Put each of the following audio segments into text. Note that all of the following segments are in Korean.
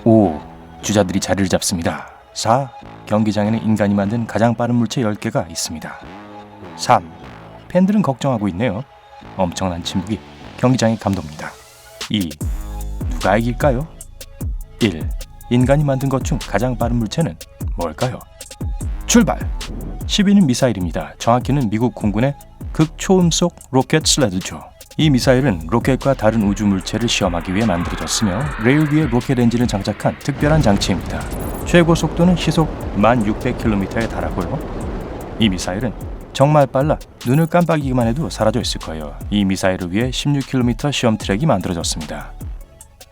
5. 주자들이 자리를 잡습니다. 4. 경기장에는 인간이 만든 가장 빠른 물체 10개가 있습니다. 3. 팬들은 걱정하고 있네요. 엄청난 침묵이 경기장에 감돕니다. 2. 누가 이길까요? 1. 인간이 만든 것 중 가장 빠른 물체는 뭘까요? 출발! 10위는 미사일입니다. 정확히는 미국 공군의 극초음속 로켓 슬래드죠. 이 미사일은 로켓과 다른 우주 물체를 시험하기 위해 만들어졌으며 레일 위에 로켓 엔진을 장착한 특별한 장치입니다. 최고 속도는 시속 1600km에 달하고요. 이 미사일은 정말 빨라 눈을 깜빡이기만 해도 사라져 있을 거예요. 이 미사일을 위해 16km 시험 트랙이 만들어졌습니다.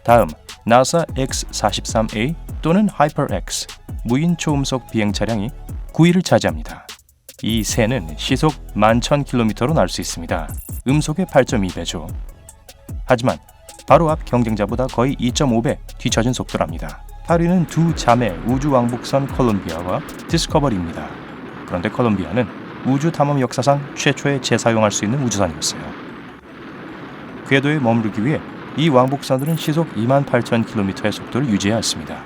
다음, 나사 X-43A 또는 하이퍼-X 무인 초음속 비행 차량이 9위를 차지합니다. 이 새는 시속 11,000km로 날 수 있습니다. 음속의 8.2배죠. 하지만 바로 앞 경쟁자보다 거의 2.5배 뒤처진 속도랍니다. 8위는 두 자매 우주 왕복선 콜롬비아와 디스커버리입니다. 그런데 콜롬비아는 우주 탐험 역사상 최초의 재사용할 수 있는 우주선이었어요. 궤도에 머무르기 위해 이 왕복선들은 시속 28,000km의 속도를 유지해야 했습니다.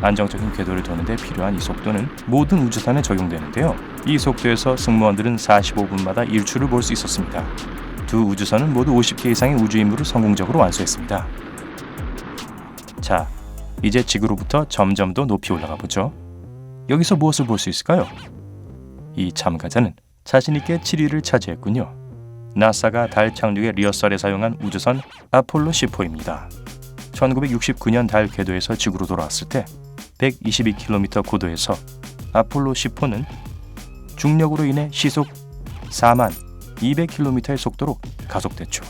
안정적인 궤도를 도는데 필요한 이 속도는 모든 우주선에 적용되는데요. 이 속도에서 승무원들은 45분마다 일출을 볼 수 있었습니다. 두 우주선은 모두 50개 이상의 우주 임무를 성공적으로 완수했습니다. 자, 이제 지구로부터 점점 더 높이 올라가 보죠. 여기서 무엇을 볼 수 있을까요? 이 참가자는 자신있게 7위를 차지했군요. 나사가 달 착륙의 리허설에 사용한 우주선 아폴로 10호입니다. 1969년 달 궤도에서 지구로 돌아왔을 때 122km 고도에서 아폴로 10호는 중력으로 인해 시속 42,000km의 속도로 가속됐죠.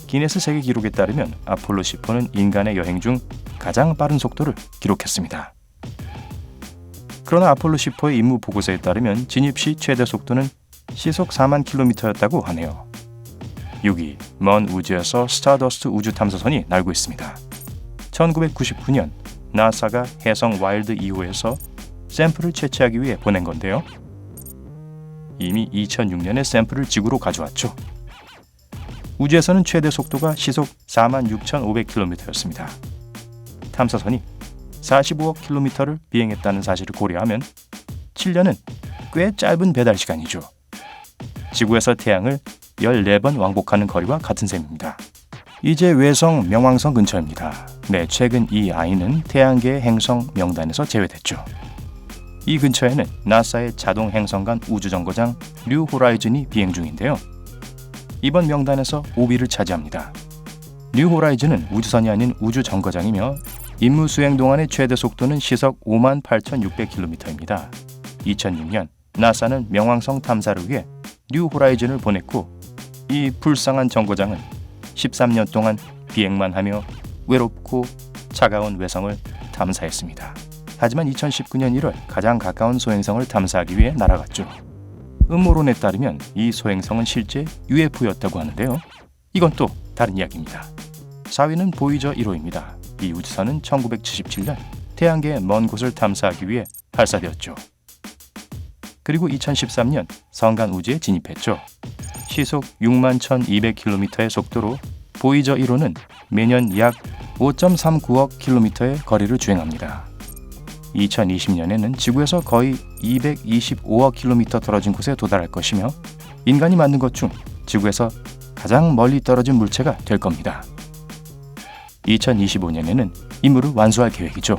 기네스 세계 기록에 따르면 아폴로 10호는 인간의 여행 중 가장 빠른 속도를 기록했습니다. 그러나 아폴로 10호의 임무 보고서에 따르면 진입 시 최대 속도는 시속 40,000km였다고 하네요. 6위, 먼 우주에서 스타더스트 우주 탐사선이 날고 있습니다. 1999년 나사가 해성 와일드 2호에서 샘플을 채취하기 위해 보낸 건데요. 이미 2006년에 샘플을 지구로 가져왔죠. 우주에서는 최대 속도가 시속 46,500km였습니다. 탐사선이 45억 km를 비행했다는 사실을 고려하면 7년은 꽤 짧은 배달 시간이죠. 지구에서 태양을 14번 왕복하는 거리와 같은 셈입니다. 이제 외성 명왕성 근처입니다. 네, 최근 이 아이는 태양계의 행성 명단에서 제외됐죠. 이 근처에는 나사의 자동 행성간 우주정거장 뉴 호라이즌이 비행 중인데요. 이번 명단에서 5위를 차지합니다. 뉴 호라이즌은 우주선이 아닌 우주정거장이며 임무 수행 동안의 최대 속도는 시속 58,600km입니다. 2006년 나사는 명왕성 탐사를 위해 뉴 호라이즌을 보냈고 이 불쌍한 정거장은 13년 동안 비행만 하며 외롭고 차가운 외성을 탐사했습니다. 하지만 2019년 1월 가장 가까운 소행성을 탐사하기 위해 날아갔죠. 음모론에 따르면 이 소행성은 실제 UFO였다고 하는데요. 이건 또 다른 이야기입니다. 4위는 보이저 1호입니다. 이 우주선은 1977년 태양계의 먼 곳을 탐사하기 위해 발사되었죠. 그리고 2013년 성간 우주에 진입했죠. 시속 61,200km의 속도로 보이저 1호는 매년 약 5.39억 km의 거리를 주행합니다. 2020년에는 지구에서 거의 225억 km 떨어진 곳에 도달할 것이며 인간이 만든 것 중 지구에서 가장 멀리 떨어진 물체가 될 겁니다. 2025년에는 임무를 완수할 계획이죠.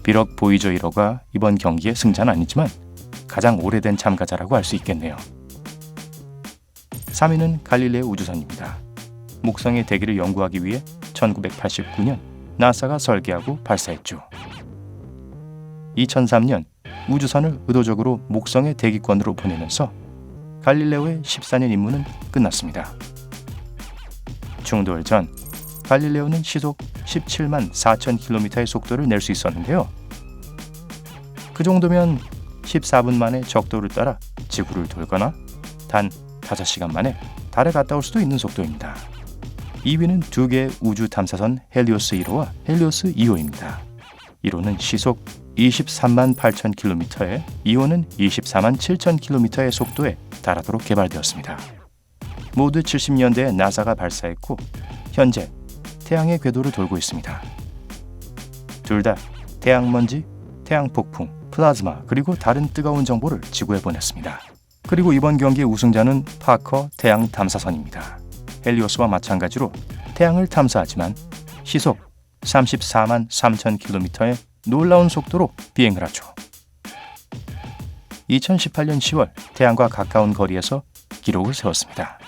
비록 보이저 1호가 이번 경기의 승자는 아니지만 가장 오래된 참가자라고 할 수 있겠네요. 3위는 갈릴레오 우주선입니다. 목성의 대기를 연구하기 위해 1989년 나사가 설계하고 발사했죠. 2003년 우주선을 의도적으로 목성의 대기권으로 보내면서 갈릴레오의 14년 임무는 끝났습니다. 충돌 전 갈릴레오는 시속 17만 4천 km의 속도를 낼 수 있었는데요. 그 정도면 14분 만에 적도를 따라 지구를 돌거나 단 5시간 만에 달에 갔다 올 수도 있는 속도입니다. 2위는 두 개의 우주 탐사선 헬리오스 1호와 헬리오스 2호입니다. 1호는 시속 23만 8천 km에 2호는 24만 7천 km의 속도에 달하도록 개발되었습니다. 모두 70년대에 나사가 발사했고 현재 태양의 궤도를 돌고 있습니다. 둘 다 태양먼지, 태양폭풍, 플라즈마 그리고 다른 뜨거운 정보를 지구에 보냈습니다. 그리고 이번 경기의 우승자는 파커 태양 탐사선입니다. 헬리오스와 마찬가지로 태양을 탐사하지만 시속 34만 3천 킬로미터의 놀라운 속도로 비행을 하죠. 2018년 10월 태양과 가까운 거리에서 기록을 세웠습니다.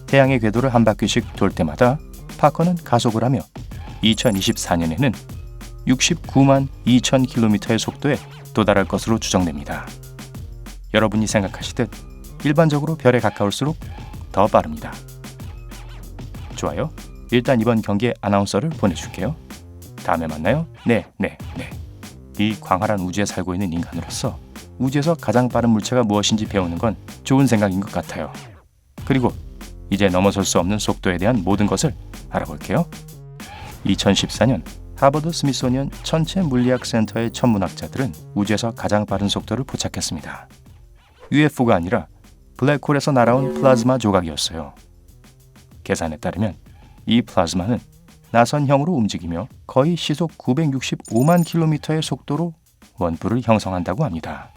태양의 궤도를 한 바퀴씩 돌 때마다 파커는 가속을 하며 2024년에는 69만 2천 킬로미터의 속도에 도달할 것으로 추정됩니다. 여러분이 생각하시듯 일반적으로 별에 가까울수록 더 빠릅니다. 좋아요. 일단 이번 경기의 아나운서를 보내줄게요. 다음에 만나요. 네. 이 광활한 우주에 살고 있는 인간으로서 우주에서 가장 빠른 물체가 무엇인지 배우는 건 좋은 생각인 것 같아요. 그리고 이제 넘어설 수 없는 속도에 대한 모든 것을 알아볼게요. 2014년 하버드 스미소니언 천체 물리학 센터의 천문학자들은 우주에서 가장 빠른 속도를 포착했습니다. UFO가 아니라 블랙홀에서 날아온 플라즈마 조각이었어요. 계산에 따르면 이 플라즈마는 나선형으로 움직이며 거의 시속 965만 킬로미터의 속도로 원뿔을 형성한다고 합니다.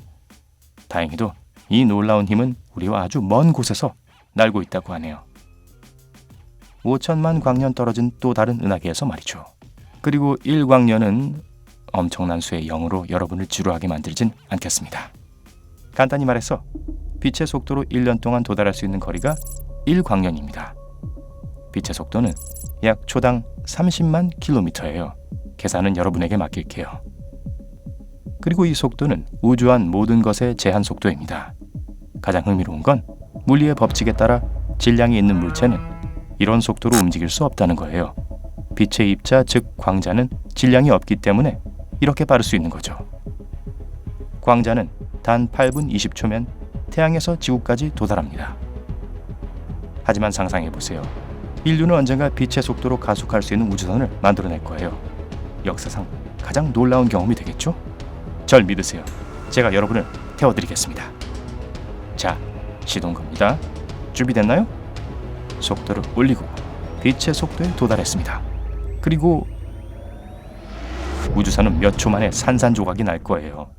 다행히도 이 놀라운 힘은 우리와 아주 먼 곳에서 날고 있다고 하네요. 5천만 광년 떨어진 또 다른 은하계에서 말이죠. 그리고 1광년은 엄청난 수의 0으로 여러분을 지루하게 만들진 않겠습니다. 간단히 말해서 빛의 속도로 1년 동안 도달할 수 있는 거리가 1광년입니다. 빛의 속도는 약 초당 30만 킬로미터예요. 계산은 여러분에게 맡길게요. 그리고 이 속도는 우주 안 모든 것의 제한 속도입니다. 가장 흥미로운 건 물리의 법칙에 따라 질량이 있는 물체는 이런 속도로 움직일 수 없다는 거예요. 빛의 입자 즉 광자는 질량이 없기 때문에 이렇게 빠를 수 있는 거죠. 광자는 단 8분 20초면 태양에서 지구까지 도달합니다. 하지만 상상해보세요. 인류는 언젠가 빛의 속도로 가속할 수 있는 우주선을 만들어낼 거예요. 역사상 가장 놀라운 경험이 되겠죠? 절 믿으세요. 제가 여러분을 태워드리겠습니다. 자, 시동 겁니다. 준비됐나요? 속도를 올리고 빛의 속도에 도달했습니다. 그리고 우주선은 몇 초 만에 산산조각이 날 거예요.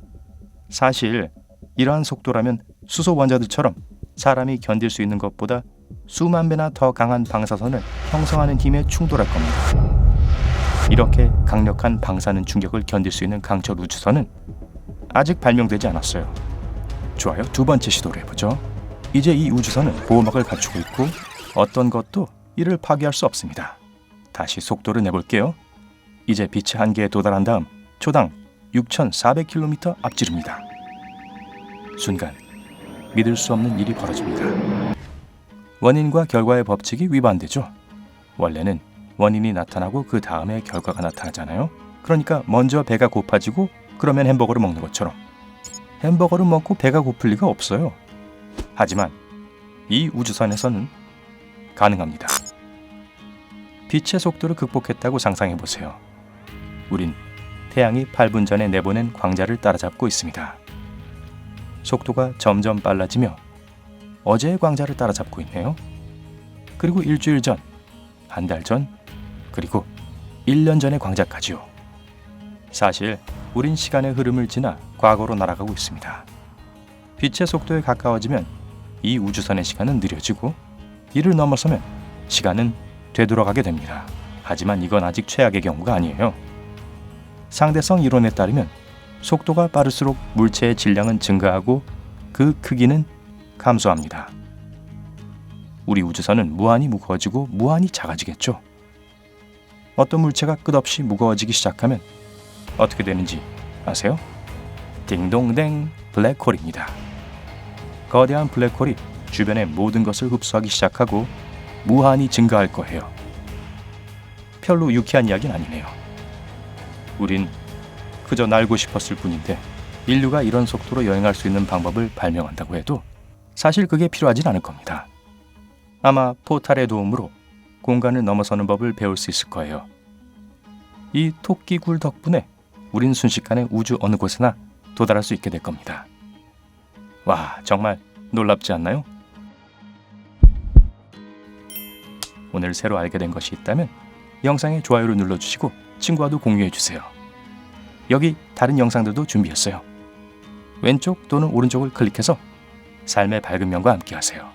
사실 이러한 속도라면 수소 원자들처럼 사람이 견딜 수 있는 것보다 수만 배나 더 강한 방사선을 형성하는 힘에 충돌할 겁니다. 이렇게 강력한 방사능 충격을 견딜 수 있는 강철 우주선은 아직 발명되지 않았어요. 좋아요. 두 번째 시도를 해보죠. 이제 이 우주선은 보호막을 갖추고 있고 어떤 것도 이를 파괴할 수 없습니다. 다시 속도를 내볼게요. 이제 빛의 한계에 도달한 다음 초당 6,400km 앞지릅니다. 순간 믿을 수 없는 일이 벌어집니다. 원인과 결과의 법칙이 위반되죠. 원래는 원인이 나타나고 그 다음에 결과가 나타나잖아요. 그러니까 먼저 배가 고파지고 그러면 햄버거를 먹는 것처럼 햄버거를 먹고 배가 고플 리가 없어요. 하지만 이 우주선에서는 가능합니다. 빛의 속도를 극복했다고 상상해보세요. 우린 태양이 8분 전에 내보낸 광자를 따라잡고 있습니다. 속도가 점점 빨라지며 어제의 광자를 따라잡고 있네요. 그리고 일주일 전, 한 달 전, 그리고 1년 전의 광자까지요. 사실 우린 시간의 흐름을 지나 과거로 날아가고 있습니다. 빛의 속도에 가까워지면 이 우주선의 시간은 느려지고 이를 넘어서면 시간은 되돌아가게 됩니다. 하지만 이건 아직 최악의 경우가 아니에요. 상대성 이론에 따르면 속도가 빠를수록 물체의 질량은 증가하고 그 크기는 감소합니다. 우리 우주선은 무한히 무거워지고 무한히 작아지겠죠. 어떤 물체가 끝없이 무거워지기 시작하면 어떻게 되는지 아세요? 딩동댕 블랙홀입니다. 거대한 블랙홀이 주변의 모든 것을 흡수하기 시작하고 무한히 증가할 거예요. 별로 유쾌한 이야기는 아니네요. 우린 그저 날고 싶었을 뿐인데 인류가 이런 속도로 여행할 수 있는 방법을 발명한다고 해도 사실 그게 필요하진 않을 겁니다. 아마 포탈의 도움으로 공간을 넘어서는 법을 배울 수 있을 거예요. 이 토끼굴 덕분에 우린 순식간에 우주 어느 곳에나 도달할 수 있게 될 겁니다. 와, 정말 놀랍지 않나요? 오늘 새로 알게 된 것이 있다면 영상에 좋아요를 눌러주시고 친구와도 공유해주세요. 여기 다른 영상들도 준비했어요. 왼쪽 또는 오른쪽을 클릭해서 삶의 밝은 면과 함께하세요.